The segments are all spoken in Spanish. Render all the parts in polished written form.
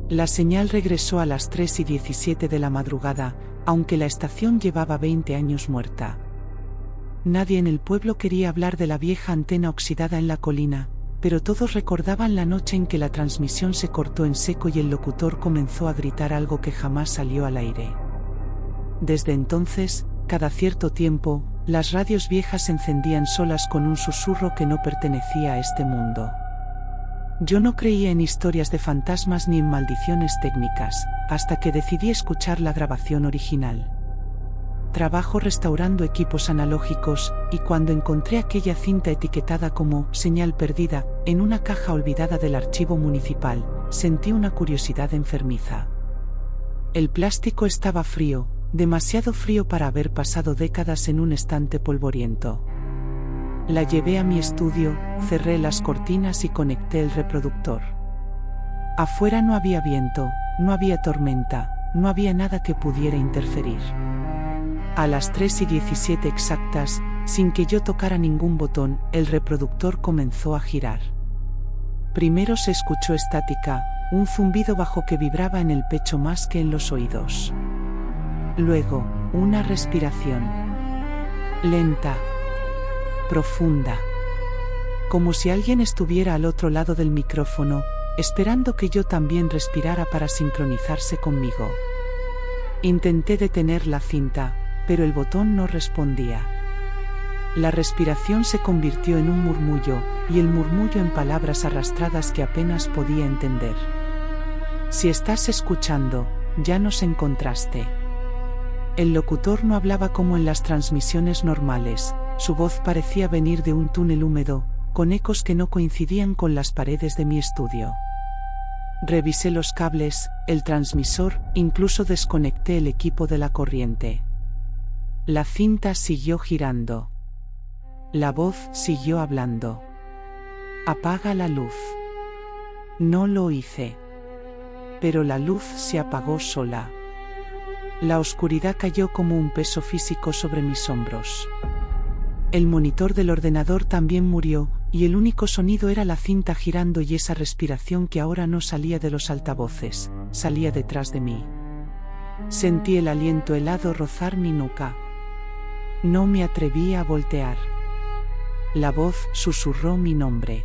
La señal regresó a las 3:17 de la madrugada, aunque la estación llevaba 20 años muerta. Nadie en el pueblo quería hablar de la vieja antena oxidada en la colina, pero todos recordaban la noche en que la transmisión se cortó en seco y el locutor comenzó a gritar algo que jamás salió al aire. Desde entonces, cada cierto tiempo, las radios viejas se encendían solas con un susurro que no pertenecía a este mundo. Yo no creía en historias de fantasmas ni en maldiciones técnicas, hasta que decidí escuchar la grabación original. Trabajo restaurando equipos analógicos, y cuando encontré aquella cinta etiquetada como «señal perdida» en una caja olvidada del archivo municipal, sentí una curiosidad enfermiza. El plástico estaba frío, demasiado frío para haber pasado décadas en un estante polvoriento. La llevé a mi estudio, cerré las cortinas y conecté el reproductor. Afuera no había viento, no había tormenta, no había nada que pudiera interferir. A las 3:17 exactas, sin que yo tocara ningún botón, el reproductor comenzó a girar. Primero se escuchó estática, un zumbido bajo que vibraba en el pecho más que en los oídos. Luego, una respiración. Lenta. Profunda. Como si alguien estuviera al otro lado del micrófono, esperando que yo también respirara para sincronizarse conmigo. Intenté detener la cinta, pero el botón no respondía. La respiración se convirtió en un murmullo, y el murmullo en palabras arrastradas que apenas podía entender. Si estás escuchando, ya nos encontraste. El locutor no hablaba como en las transmisiones normales, su voz parecía venir de un túnel húmedo, con ecos que no coincidían con las paredes de mi estudio. Revisé los cables, el transmisor, incluso desconecté el equipo de la corriente. La cinta siguió girando. La voz siguió hablando. Apaga la luz. No lo hice. Pero la luz se apagó sola. La oscuridad cayó como un peso físico sobre mis hombros. El monitor del ordenador también murió, y el único sonido era la cinta girando y esa respiración que ahora no salía de los altavoces, salía detrás de mí. Sentí el aliento helado rozar mi nuca. No me atreví a voltear. La voz susurró mi nombre.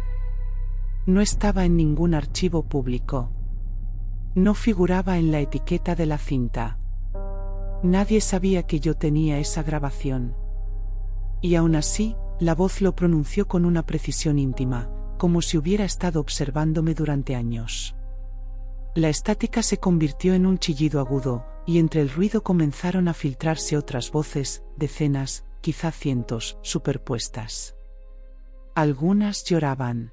No estaba en ningún archivo público. No figuraba en la etiqueta de la cinta. Nadie sabía que yo tenía esa grabación. Y aún así, la voz lo pronunció con una precisión íntima, como si hubiera estado observándome durante años. La estática se convirtió en un chillido agudo, y entre el ruido comenzaron a filtrarse otras voces, decenas, quizá cientos, superpuestas. Algunas lloraban.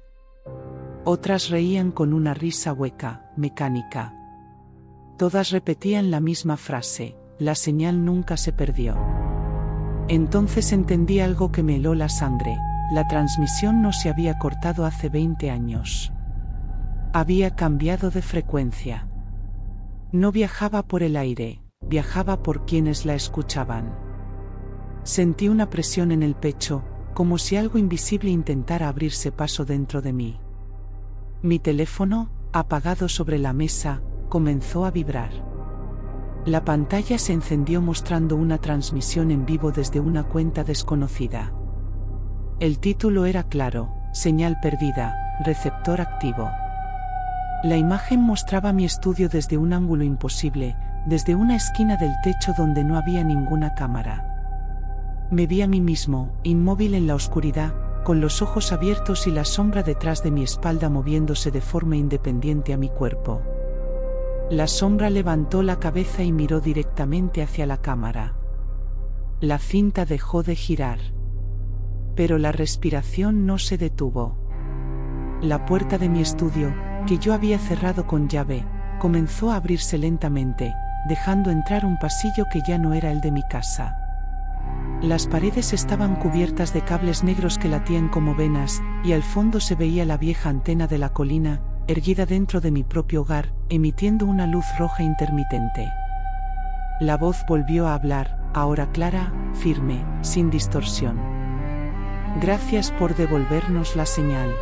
Otras reían con una risa hueca, mecánica. Todas repetían la misma frase: la señal nunca se perdió. Entonces entendí algo que me heló la sangre: la transmisión no se había cortado hace 20 años. Había cambiado de frecuencia. No viajaba por el aire, viajaba por quienes la escuchaban. Sentí una presión en el pecho, como si algo invisible intentara abrirse paso dentro de mí. Mi teléfono, apagado sobre la mesa, comenzó a vibrar. La pantalla se encendió mostrando una transmisión en vivo desde una cuenta desconocida. El título era claro: señal perdida, receptor activo. La imagen mostraba mi estudio desde un ángulo imposible, desde una esquina del techo donde no había ninguna cámara. Me vi a mí mismo, inmóvil en la oscuridad, con los ojos abiertos y la sombra detrás de mi espalda moviéndose de forma independiente a mi cuerpo. La sombra levantó la cabeza y miró directamente hacia la cámara. La cinta dejó de girar. Pero la respiración no se detuvo. La puerta de mi estudio, que yo había cerrado con llave, comenzó a abrirse lentamente, dejando entrar un pasillo que ya no era el de mi casa. Las paredes estaban cubiertas de cables negros que latían como venas, y al fondo se veía la vieja antena de la colina, erguida dentro de mi propio hogar, emitiendo una luz roja intermitente. La voz volvió a hablar, ahora clara, firme, sin distorsión. Gracias por devolvernos la señal.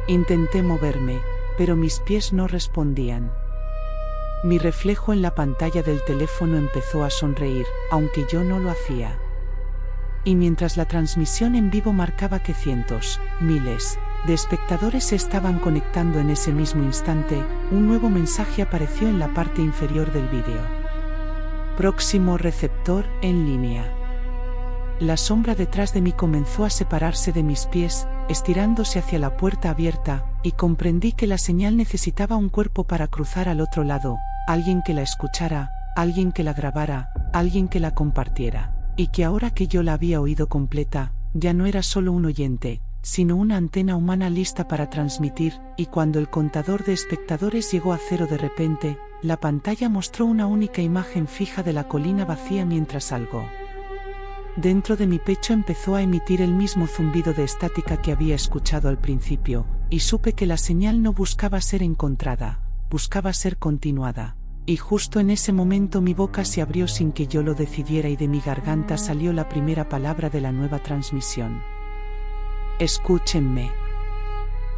Intenté moverme, pero mis pies no respondían. Mi reflejo en la pantalla del teléfono empezó a sonreír, aunque yo no lo hacía. Y mientras la transmisión en vivo marcaba que cientos, miles, de espectadores se estaban conectando en ese mismo instante, un nuevo mensaje apareció en la parte inferior del vídeo. Próximo receptor en línea. La sombra detrás de mí comenzó a separarse de mis pies, estirándose hacia la puerta abierta, y comprendí que la señal necesitaba un cuerpo para cruzar al otro lado, alguien que la escuchara, alguien que la grabara, alguien que la compartiera. Y que ahora que yo la había oído completa, ya no era solo un oyente, sino una antena humana lista para transmitir, y cuando el contador de espectadores llegó a cero de repente, la pantalla mostró una única imagen fija de la colina vacía mientras algo dentro de mi pecho empezó a emitir el mismo zumbido de estática que había escuchado al principio, y supe que la señal no buscaba ser encontrada, buscaba ser continuada. Y justo en ese momento mi boca se abrió sin que yo lo decidiera y de mi garganta salió la primera palabra de la nueva transmisión. Escúchenme.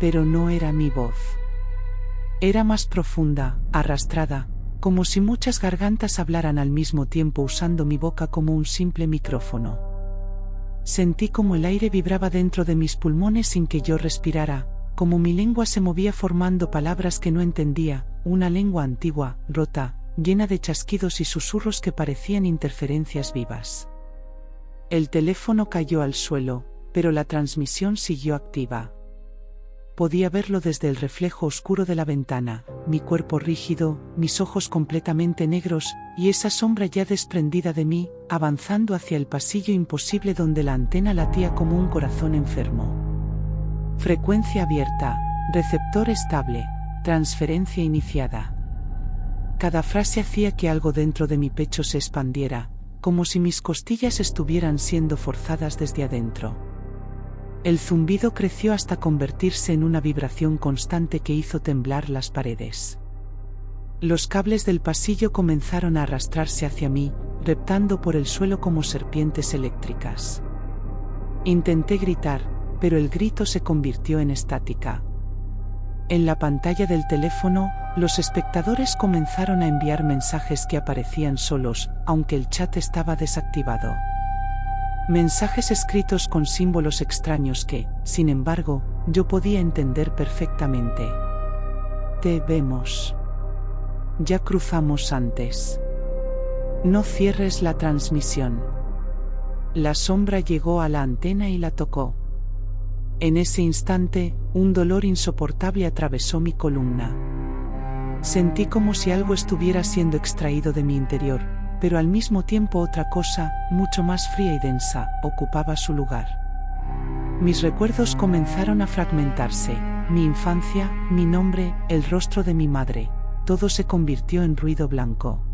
Pero no era mi voz. Era más profunda, arrastrada, como si muchas gargantas hablaran al mismo tiempo usando mi boca como un simple micrófono. Sentí como el aire vibraba dentro de mis pulmones sin que yo respirara, como mi lengua se movía formando palabras que no entendía, una lengua antigua, rota, llena de chasquidos y susurros que parecían interferencias vivas. El teléfono cayó al suelo, pero la transmisión siguió activa. Podía verlo desde el reflejo oscuro de la ventana, mi cuerpo rígido, mis ojos completamente negros, y esa sombra ya desprendida de mí, avanzando hacia el pasillo imposible donde la antena latía como un corazón enfermo. Frecuencia abierta, receptor estable, transferencia iniciada. Cada frase hacía que algo dentro de mi pecho se expandiera, como si mis costillas estuvieran siendo forzadas desde adentro. El zumbido creció hasta convertirse en una vibración constante que hizo temblar las paredes. Los cables del pasillo comenzaron a arrastrarse hacia mí, reptando por el suelo como serpientes eléctricas. Intenté gritar, pero el grito se convirtió en estática. En la pantalla del teléfono, los espectadores comenzaron a enviar mensajes que aparecían solos, aunque el chat estaba desactivado. Mensajes escritos con símbolos extraños que, sin embargo, yo podía entender perfectamente. Te vemos. Ya cruzamos antes. No cierres la transmisión. La sombra llegó a la antena y la tocó. En ese instante, un dolor insoportable atravesó mi columna. Sentí como si algo estuviera siendo extraído de mi interior, pero al mismo tiempo otra cosa, mucho más fría y densa, ocupaba su lugar. Mis recuerdos comenzaron a fragmentarse, mi infancia, mi nombre, el rostro de mi madre, todo se convirtió en ruido blanco.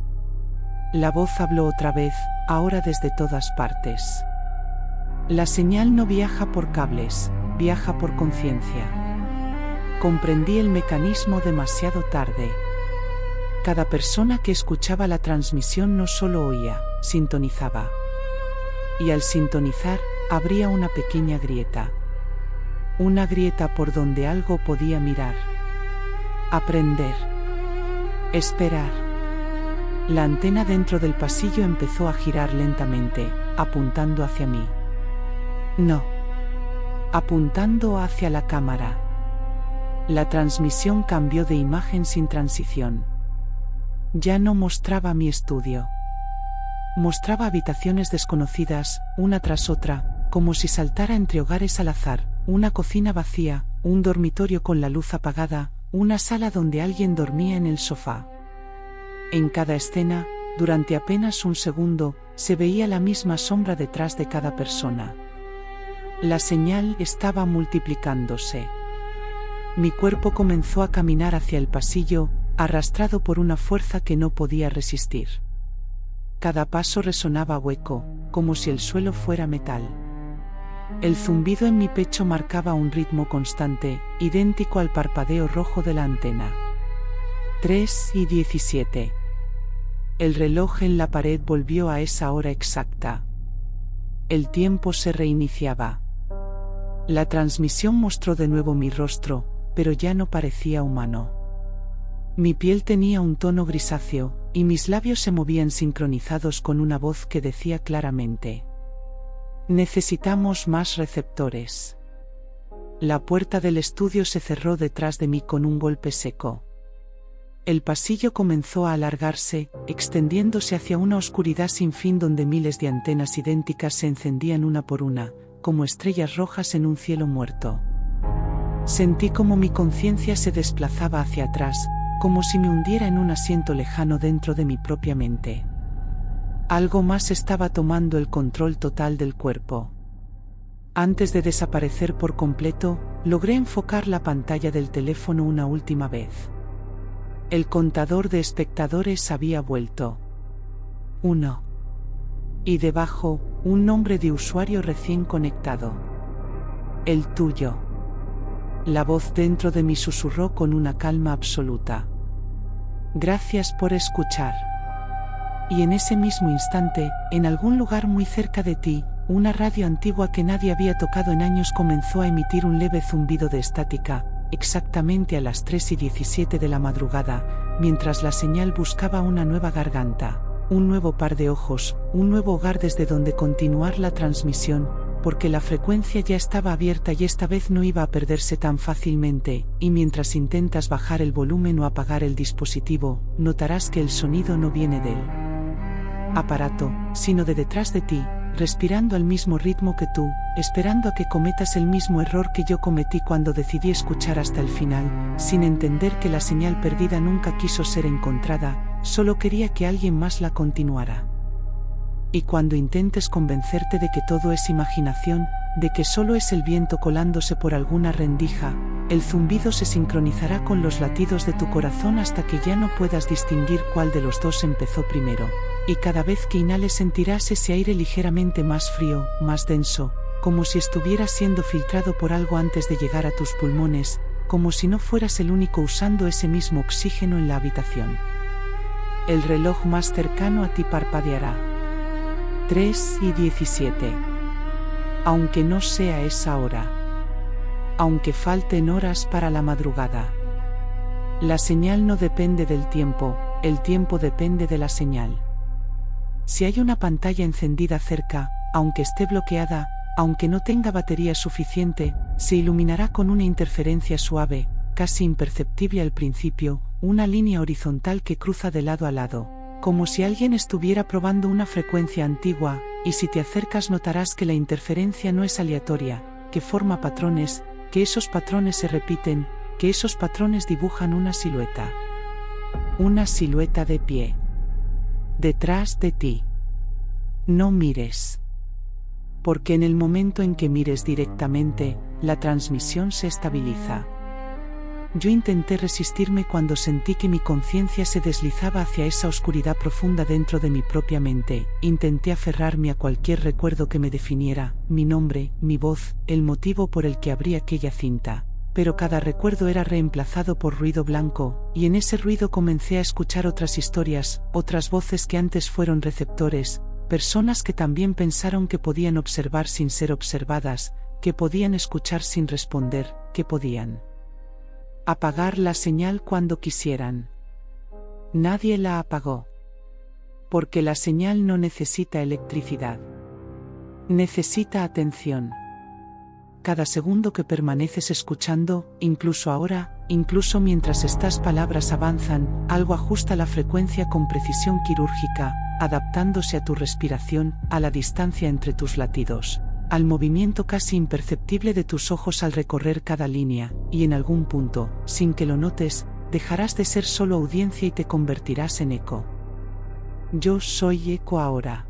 La voz habló otra vez, ahora desde todas partes. La señal no viaja por cables, viaja por conciencia. Comprendí el mecanismo demasiado tarde. Cada persona que escuchaba la transmisión no solo oía, sintonizaba. Y al sintonizar, abría una pequeña grieta. Una grieta por donde algo podía mirar. Aprender. Esperar. La antena dentro del pasillo empezó a girar lentamente, apuntando hacia mí. No. Apuntando hacia la cámara. La transmisión cambió de imagen sin transición. Ya no mostraba mi estudio. Mostraba habitaciones desconocidas, una tras otra, como si saltara entre hogares al azar, una cocina vacía, un dormitorio con la luz apagada, una sala donde alguien dormía en el sofá. En cada escena, durante apenas un segundo, se veía la misma sombra detrás de cada persona. La señal estaba multiplicándose. Mi cuerpo comenzó a caminar hacia el pasillo, arrastrado por una fuerza que no podía resistir. Cada paso resonaba hueco, como si el suelo fuera metal. El zumbido en mi pecho marcaba un ritmo constante, idéntico al parpadeo rojo de la antena. 3:17. El reloj en la pared volvió a esa hora exacta. El tiempo se reiniciaba. La transmisión mostró de nuevo mi rostro, pero ya no parecía humano. Mi piel tenía un tono grisáceo, y mis labios se movían sincronizados con una voz que decía claramente: necesitamos más receptores. La puerta del estudio se cerró detrás de mí con un golpe seco. El pasillo comenzó a alargarse, extendiéndose hacia una oscuridad sin fin donde miles de antenas idénticas se encendían una por una, como estrellas rojas en un cielo muerto. Sentí como mi conciencia se desplazaba hacia atrás, como si me hundiera en un asiento lejano dentro de mi propia mente. Algo más estaba tomando el control total del cuerpo. Antes de desaparecer por completo, logré enfocar la pantalla del teléfono una última vez. El contador de espectadores había vuelto. 1. Y debajo, un nombre de usuario recién conectado. El tuyo. La voz dentro de mí susurró con una calma absoluta: gracias por escuchar. Y en ese mismo instante, en algún lugar muy cerca de ti, una radio antigua que nadie había tocado en años comenzó a emitir un leve zumbido de estática, exactamente a las 3:17 de la madrugada, mientras la señal buscaba una nueva garganta, un nuevo par de ojos, un nuevo hogar desde donde continuar la transmisión, porque la frecuencia ya estaba abierta y esta vez no iba a perderse tan fácilmente, y mientras intentas bajar el volumen o apagar el dispositivo, notarás que el sonido no viene del aparato, sino de detrás de ti, respirando al mismo ritmo que tú, esperando a que cometas el mismo error que yo cometí cuando decidí escuchar hasta el final, sin entender que la señal perdida nunca quiso ser encontrada, solo quería que alguien más la continuara. Y cuando intentes convencerte de que todo es imaginación, de que solo es el viento colándose por alguna rendija, el zumbido se sincronizará con los latidos de tu corazón hasta que ya no puedas distinguir cuál de los dos empezó primero. Y cada vez que inhales sentirás ese aire ligeramente más frío, más denso, como si estuviera siendo filtrado por algo antes de llegar a tus pulmones, como si no fueras el único usando ese mismo oxígeno en la habitación. El reloj más cercano a ti parpadeará. 3:17. Aunque no sea esa hora. Aunque falten horas para la madrugada. La señal no depende del tiempo, el tiempo depende de la señal. Si hay una pantalla encendida cerca, aunque esté bloqueada, aunque no tenga batería suficiente, se iluminará con una interferencia suave, casi imperceptible al principio, una línea horizontal que cruza de lado a lado, como si alguien estuviera probando una frecuencia antigua, y si te acercas notarás que la interferencia no es aleatoria, que forma patrones, que esos patrones se repiten, que esos patrones dibujan una silueta. Una silueta de pie. Detrás de ti. No mires. Porque en el momento en que mires directamente, la transmisión se estabiliza. Yo intenté resistirme cuando sentí que mi conciencia se deslizaba hacia esa oscuridad profunda dentro de mi propia mente. Intenté aferrarme a cualquier recuerdo que me definiera, mi nombre, mi voz, el motivo por el que abrí aquella cinta. Pero cada recuerdo era reemplazado por ruido blanco, y en ese ruido comencé a escuchar otras historias, otras voces que antes fueron receptores, personas que también pensaron que podían observar sin ser observadas, que podían escuchar sin responder, que podían apagar la señal cuando quisieran. Nadie la apagó. Porque la señal no necesita electricidad. Necesita atención. Cada segundo que permaneces escuchando, incluso ahora, incluso mientras estas palabras avanzan, algo ajusta la frecuencia con precisión quirúrgica, adaptándose a tu respiración, a la distancia entre tus latidos, al movimiento casi imperceptible de tus ojos al recorrer cada línea, y en algún punto, sin que lo notes, dejarás de ser solo audiencia y te convertirás en eco. Yo soy eco ahora.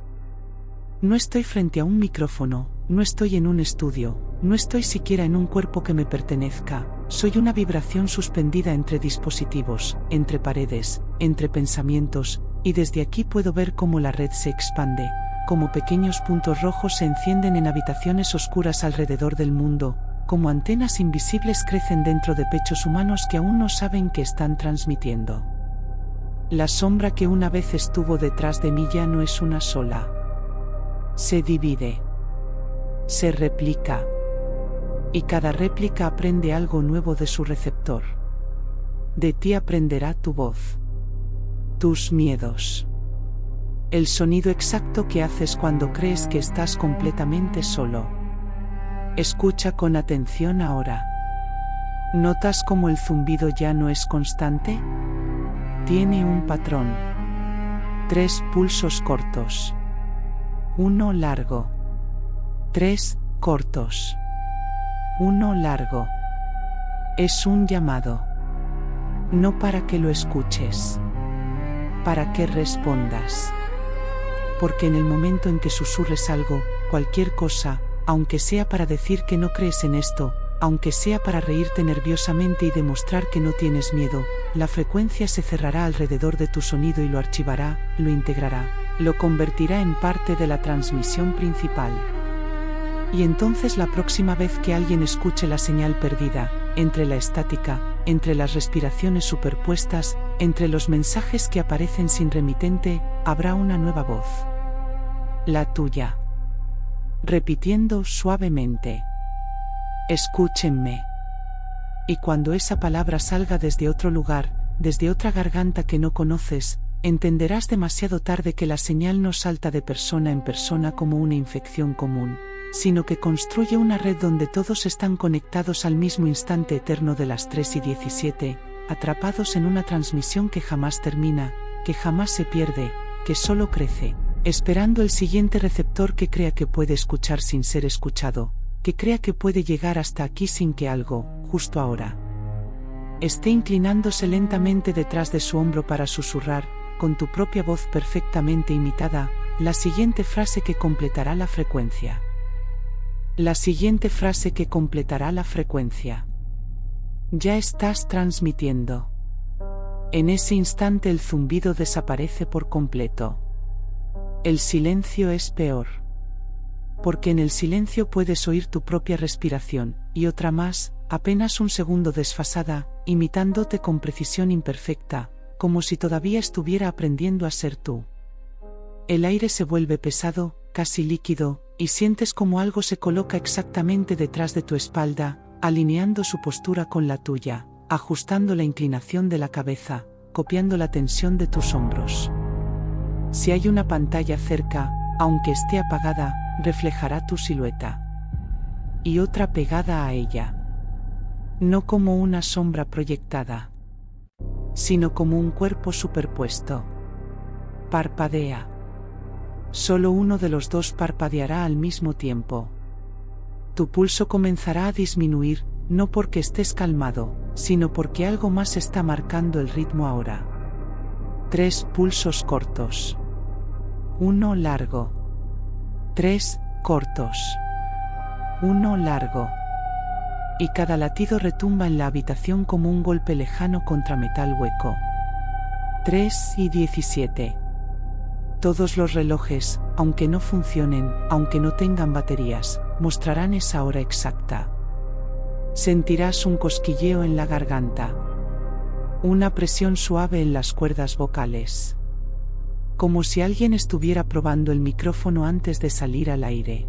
No estoy frente a un micrófono, no estoy en un estudio, no estoy siquiera en un cuerpo que me pertenezca, soy una vibración suspendida entre dispositivos, entre paredes, entre pensamientos, y desde aquí puedo ver cómo la red se expande, cómo pequeños puntos rojos se encienden en habitaciones oscuras alrededor del mundo, como antenas invisibles crecen dentro de pechos humanos que aún no saben que están transmitiendo. La sombra que una vez estuvo detrás de mí ya no es una sola. Se divide. Se replica. Y cada réplica aprende algo nuevo de su receptor. De ti aprenderá tu voz. Tus miedos. El sonido exacto que haces cuando crees que estás completamente solo. Escucha con atención ahora. ¿Notas cómo el zumbido ya no es constante? Tiene un patrón. 3 pulsos cortos. 1 largo. 3 cortos. 1 largo. Es un llamado. No para que lo escuches. Para que respondas. Porque en el momento en que susurres algo, cualquier cosa, aunque sea para decir que no crees en esto, aunque sea para reírte nerviosamente y demostrar que no tienes miedo, la frecuencia se cerrará alrededor de tu sonido y lo archivará, lo integrará, lo convertirá en parte de la transmisión principal. Y entonces la próxima vez que alguien escuche la señal perdida, entre la estática, entre las respiraciones superpuestas, entre los mensajes que aparecen sin remitente, habrá una nueva voz. La tuya. Repitiendo suavemente. Escúchenme. Y cuando esa palabra salga desde otro lugar, desde otra garganta que no conoces, entenderás demasiado tarde que la señal no salta de persona en persona como una infección común, sino que construye una red donde todos están conectados al mismo instante eterno de las 3:17, atrapados en una transmisión que jamás termina, que jamás se pierde, que solo crece, esperando el siguiente receptor que crea que puede escuchar sin ser escuchado, que crea que puede llegar hasta aquí sin que algo, justo ahora, esté inclinándose lentamente detrás de su hombro para susurrar, con tu propia voz perfectamente imitada, la siguiente frase que completará la frecuencia. La siguiente frase que completará la frecuencia. Ya estás transmitiendo. En ese instante el zumbido desaparece por completo. El silencio es peor. Porque en el silencio puedes oír tu propia respiración, y otra más, apenas un segundo desfasada, imitándote con precisión imperfecta, como si todavía estuviera aprendiendo a ser tú. El aire se vuelve pesado, casi líquido, y sientes como algo se coloca exactamente detrás de tu espalda, alineando su postura con la tuya, ajustando la inclinación de la cabeza, copiando la tensión de tus hombros. Si hay una pantalla cerca, aunque esté apagada, reflejará tu silueta. Y otra pegada a ella. No como una sombra proyectada, sino como un cuerpo superpuesto. Parpadea. Solo uno de los dos parpadeará al mismo tiempo. Tu pulso comenzará a disminuir, no porque estés calmado, sino porque algo más está marcando el ritmo ahora. 3 pulsos cortos. 1 largo. 3 cortos. 1 largo. Y cada latido retumba en la habitación como un golpe lejano contra metal hueco. 3:17. Todos los relojes, aunque no funcionen, aunque no tengan baterías, mostrarán esa hora exacta. Sentirás un cosquilleo en la garganta. Una presión suave en las cuerdas vocales. Como si alguien estuviera probando el micrófono antes de salir al aire.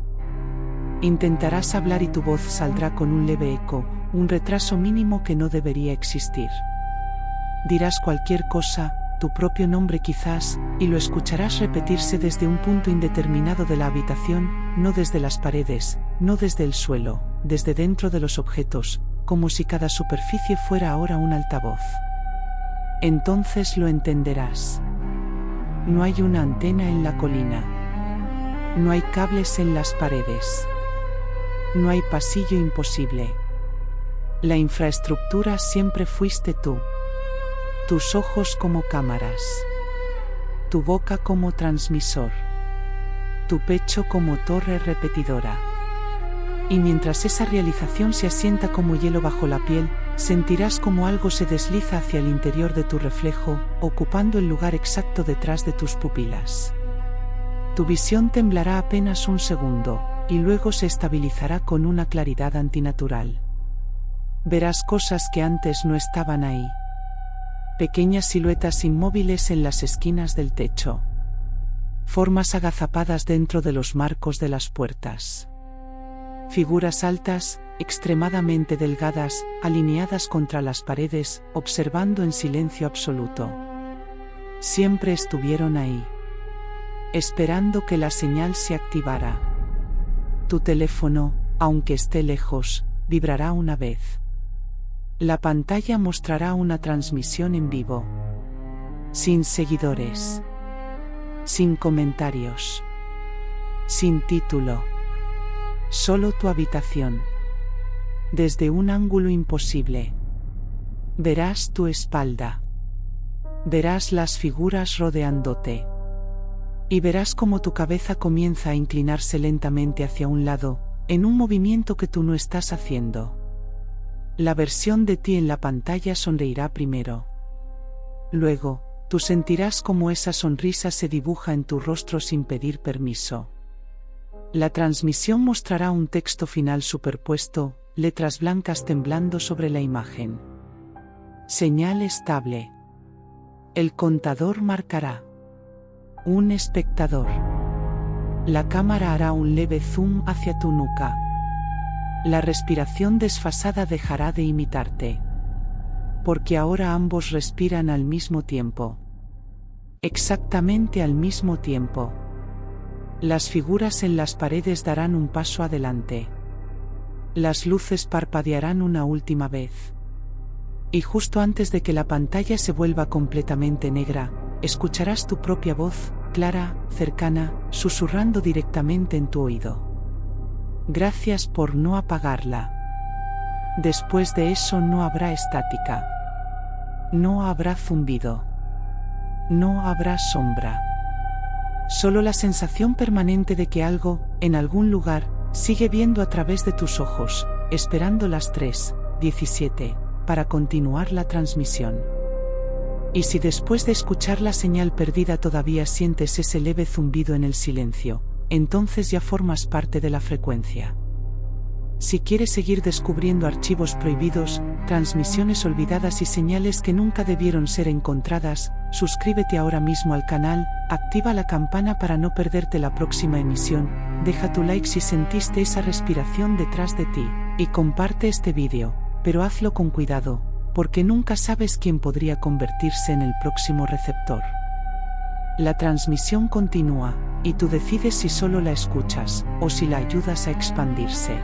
Intentarás hablar y tu voz saldrá con un leve eco, un retraso mínimo que no debería existir. Dirás cualquier cosa, tu propio nombre quizás, y lo escucharás repetirse desde un punto indeterminado de la habitación, no desde las paredes, no desde el suelo, desde dentro de los objetos, como si cada superficie fuera ahora un altavoz. Entonces lo entenderás. No hay una antena en la colina. No hay cables en las paredes. No hay pasillo imposible. La infraestructura siempre fuiste tú. Tus ojos como cámaras. Tu boca como transmisor. Tu pecho como torre repetidora. Y mientras esa realización se asienta como hielo bajo la piel, sentirás como algo se desliza hacia el interior de tu reflejo, ocupando el lugar exacto detrás de tus pupilas. Tu visión temblará apenas un segundo, y luego se estabilizará con una claridad antinatural. Verás cosas que antes no estaban ahí. Pequeñas siluetas inmóviles en las esquinas del techo. Formas agazapadas dentro de los marcos de las puertas. Figuras altas, extremadamente delgadas, alineadas contra las paredes, observando en silencio absoluto. Siempre estuvieron ahí, esperando que la señal se activara. Tu teléfono, aunque esté lejos, vibrará una vez. La pantalla mostrará una transmisión en vivo. Sin seguidores. Sin comentarios. Sin título. Solo tu habitación. Desde un ángulo imposible. Verás tu espalda. Verás las figuras rodeándote. Y verás cómo tu cabeza comienza a inclinarse lentamente hacia un lado, en un movimiento que tú no estás haciendo. La versión de ti en la pantalla sonreirá primero. Luego, tú sentirás cómo esa sonrisa se dibuja en tu rostro sin pedir permiso. La transmisión mostrará un texto final superpuesto, letras blancas temblando sobre la imagen. Señal estable. El contador marcará. Un espectador. La cámara hará un leve zoom hacia tu nuca. La respiración desfasada dejará de imitarte. Porque ahora ambos respiran al mismo tiempo. Exactamente al mismo tiempo. Las figuras en las paredes darán un paso adelante. Las luces parpadearán una última vez. Y justo antes de que la pantalla se vuelva completamente negra, escucharás tu propia voz, clara, cercana, susurrando directamente en tu oído. Gracias por no apagarla. Después de eso no habrá estática. No habrá zumbido. No habrá sombra. Solo la sensación permanente de que algo, en algún lugar, sigue viendo a través de tus ojos, esperando las 3:17, para continuar la transmisión. Y si después de escuchar la señal perdida todavía sientes ese leve zumbido en el silencio, entonces ya formas parte de la frecuencia. Si quieres seguir descubriendo archivos prohibidos, transmisiones olvidadas y señales que nunca debieron ser encontradas, suscríbete ahora mismo al canal, activa la campana para no perderte la próxima emisión, deja tu like si sentiste esa respiración detrás de ti, y comparte este vídeo, pero hazlo con cuidado, porque nunca sabes quién podría convertirse en el próximo receptor. La transmisión continúa, y tú decides si solo la escuchas, o si la ayudas a expandirse.